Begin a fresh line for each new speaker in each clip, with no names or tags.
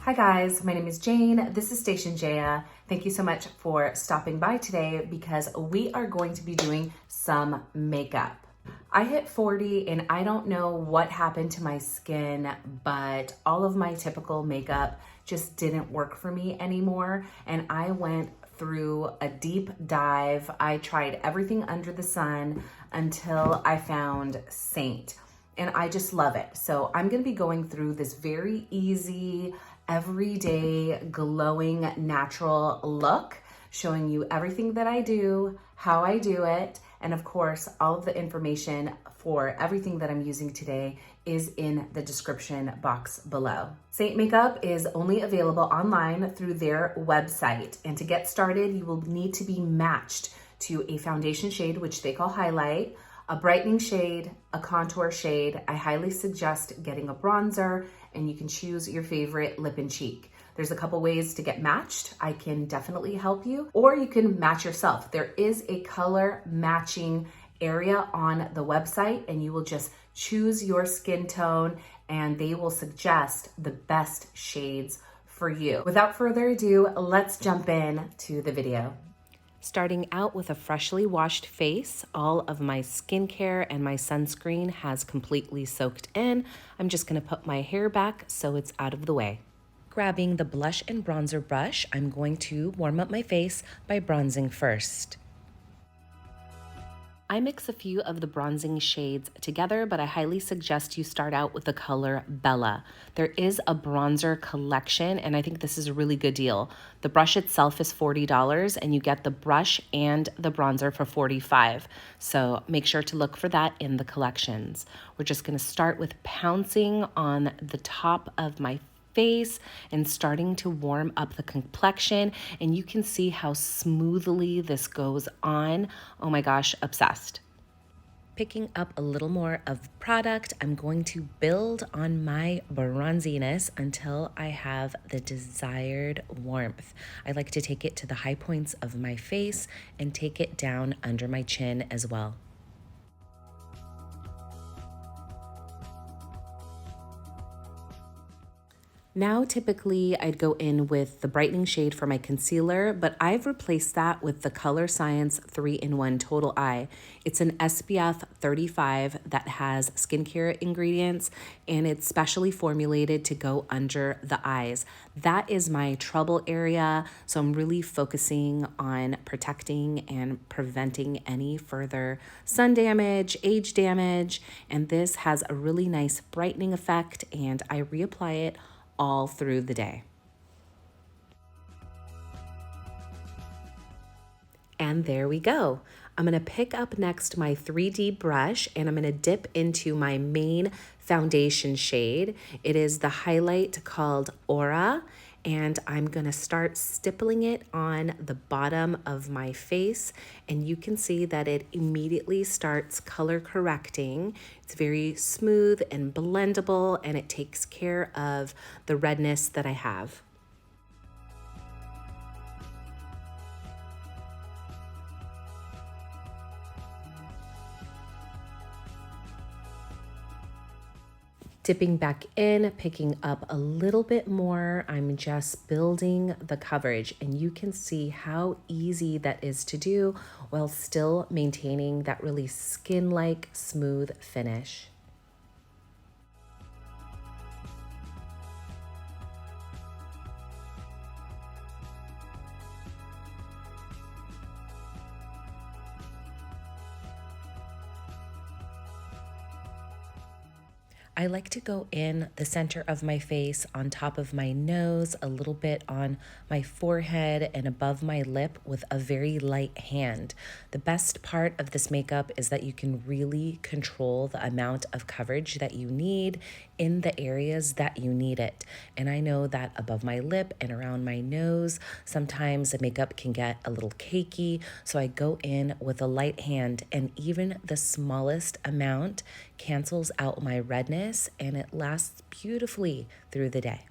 Hi guys, my name is Jane. This is StationJaya. Thank you so much for stopping by today because we are going to be doing some makeup. I hit 40 and I don't know what happened to my skin, but all of my typical makeup just didn't work for me anymore. And I went through a deep dive. I tried everything under the sun until I found Seint. And I just love it. So I'm gonna be going through this very easy, everyday, glowing, natural look, showing you everything that I do, how I do it, and of course, all of the information for everything that I'm using today is in the description box below. Seint Makeup is only available online through their website. And to get started, you will need to be matched to a foundation shade, which they call highlight, a brightening shade, a contour shade. I highly suggest getting a bronzer, and you can choose your favorite lip and cheek. There's a couple ways to get matched. I can definitely help you, or you can match yourself. There is a color matching area on the website, and you will just choose your skin tone, and they will suggest the best shades for you. Without further ado, let's jump in to the video. Starting out with a freshly washed face, all of my skincare and my sunscreen has completely soaked in. I'm just gonna put my hair back so it's out of the way. Grabbing the blush and bronzer brush, I'm going to warm up my face by bronzing first. I mix a few of the bronzing shades together, but I highly suggest you start out with the color Bella. There is a bronzer collection, and I think this is a really good deal. The brush itself is $40, and you get the brush and the bronzer for $45. So make sure to look for that in the collections. We're just gonna start with pouncing on the top of my face and starting to warm up the complexion, and you can see how smoothly this goes on. Oh my gosh, obsessed. Picking up a little more of product, I'm going to build on my bronziness until I have the desired warmth. I like to take it to the high points of my face and take it down under my chin as well. Now, typically, I'd go in with the brightening shade for my concealer, but I've replaced that with the Color Science 3-in-1 Total Eye. It's an SPF 35 that has skincare ingredients, and it's specially formulated to go under the eyes. That is my trouble area, so I'm really focusing on protecting and preventing any further sun damage, age damage, and this has a really nice brightening effect, and I reapply it all through the day. And there we go. I'm gonna pick up next my 3D brush, and I'm gonna dip into my main foundation shade. It is the highlight called Aura, and I'm gonna start stippling it on the bottom of my face, and you can see that it immediately starts color correcting. It's very smooth and blendable, and it takes care of the redness that I have. Dipping back in, picking up a little bit more, I'm just building the coverage, and you can see how easy that is to do while still maintaining that really skin-like smooth finish. I like to go in the center of my face, on top of my nose, a little bit on my forehead and above my lip with a very light hand. The best part of this makeup is that you can really control the amount of coverage that you need in the areas that you need it. And I know that above my lip and around my nose, sometimes the makeup can get a little cakey, so I go in with a light hand, and even the smallest amount cancels out my redness, and it lasts beautifully through the day.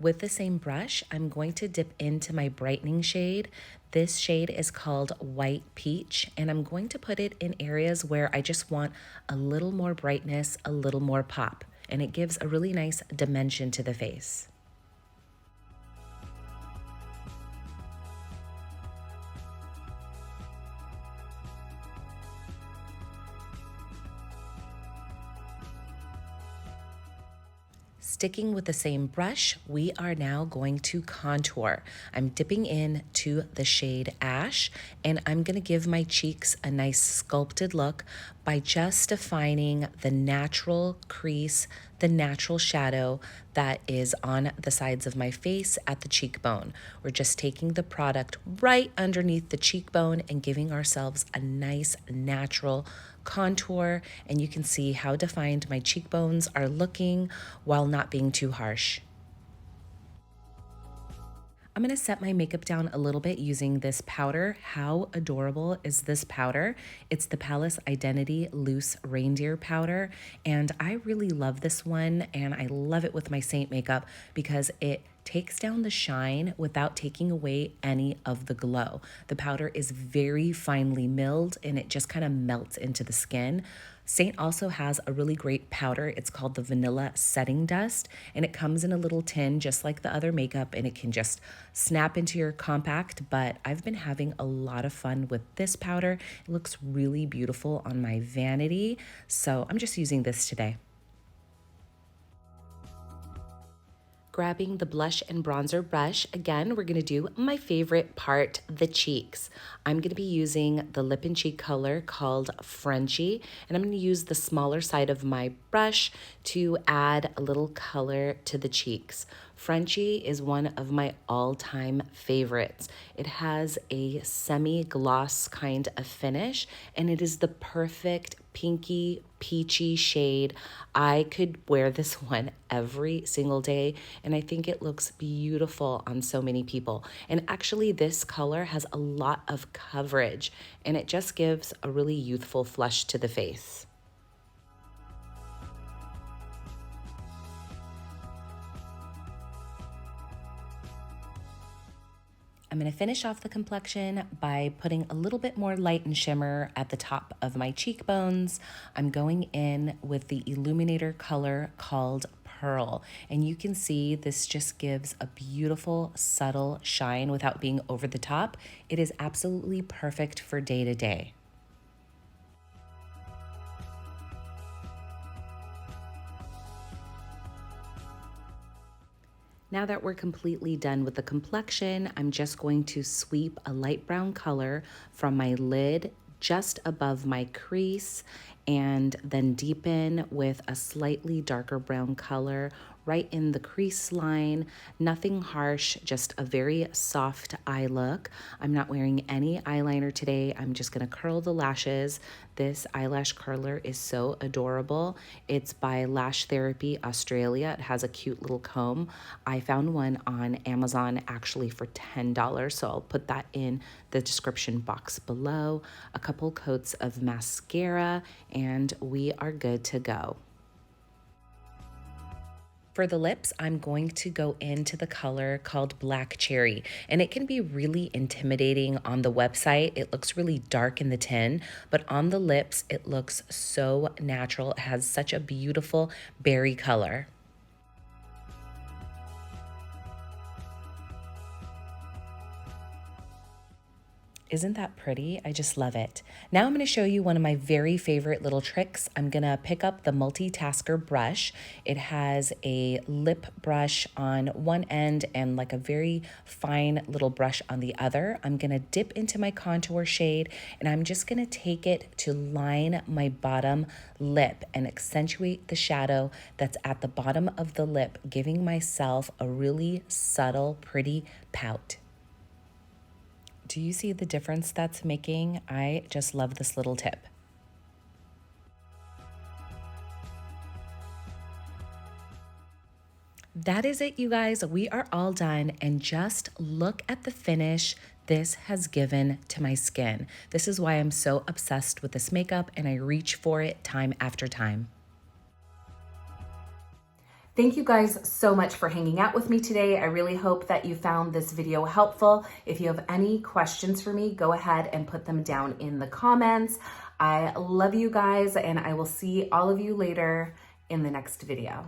With the same brush, I'm going to dip into my brightening shade. This shade is called White Peach, and I'm going to put it in areas where I just want a little more brightness, a little more pop. and it gives a really nice dimension to the face. Sticking with the same brush, we are now going to contour. I'm dipping into the shade Ash, and I'm gonna give my cheeks a nice sculpted look by just defining the natural crease, the natural shadow that is on the sides of my face at the cheekbone. We're just taking the product right underneath the cheekbone and giving ourselves a nice natural contour, and you can see how defined my cheekbones are looking while not being too harsh. I'm gonna set my makeup down a little bit using this powder. How adorable is this powder? It's the Palace Identity Loose Reindeer Powder, and I really love this one, and I love it with my Seint Makeup because it takes down the shine without taking away any of the glow. The powder is very finely milled and it just kind of melts into the skin. Seint also has a really great powder. It's called the Vanilla Setting Dust, and it comes in a little tin just like the other makeup, and it can just snap into your compact, but I've been having a lot of fun with this powder. It looks really beautiful on my vanity, so I'm just using this today. Grabbing the blush and bronzer brush, again, we're gonna do my favorite part, the cheeks. I'm gonna be using the lip and cheek color called Frenchie, and I'm gonna use the smaller side of my brush to add a little color to the cheeks. Frenchie is one of my all-time favorites. It has a semi-gloss kind of finish, and it is the perfect pinky, peachy shade. I could wear this one every single day, and I think it looks beautiful on so many people. And actually, this color has a lot of coverage, and it just gives a really youthful flush to the face. I'm gonna finish off the complexion by putting a little bit more light and shimmer at the top of my cheekbones. I'm going in with the Illuminator color called Pearl, and you can see this just gives a beautiful, subtle shine without being over the top. It is absolutely perfect for day to day. Now that we're completely done with the complexion, I'm just going to sweep a light brown color from my lid just above my crease and then deepen with a slightly darker brown color right in the crease line. Nothing harsh, just a very soft eye look. I'm not wearing any eyeliner today. I'm just gonna curl the lashes. This eyelash curler is so adorable. It's by Lash Therapy Australia. It has a cute little comb. I found one on Amazon actually for $10, so I'll put that in the description box below. A couple coats of mascara, and we are good to go. For the lips, I'm going to go into the color called Black Cherry, and it can be really intimidating on the website. It looks really dark in the tin, but on the lips, it looks so natural. It has such a beautiful berry color. Isn't that pretty? I just love it. Now I'm going to show you one of my very favorite little tricks. I'm going to pick up the multitasker brush. It has a lip brush on one end and like a very fine little brush on the other. I'm going to dip into my contour shade, and I'm just going to take it to line my bottom lip and accentuate the shadow that's at the bottom of the lip, giving myself a really subtle, pretty pout. Do you see the difference that's making? I just love this little tip. That is it, you guys. We are all done, and just look at the finish this has given to my skin. This is why I'm so obsessed with this makeup, and I reach for it time after time. Thank you guys so much for hanging out with me today. I really hope that you found this video helpful. If you have any questions for me, go ahead and put them down in the comments. I love you guys, and I will see all of you later. in the next video.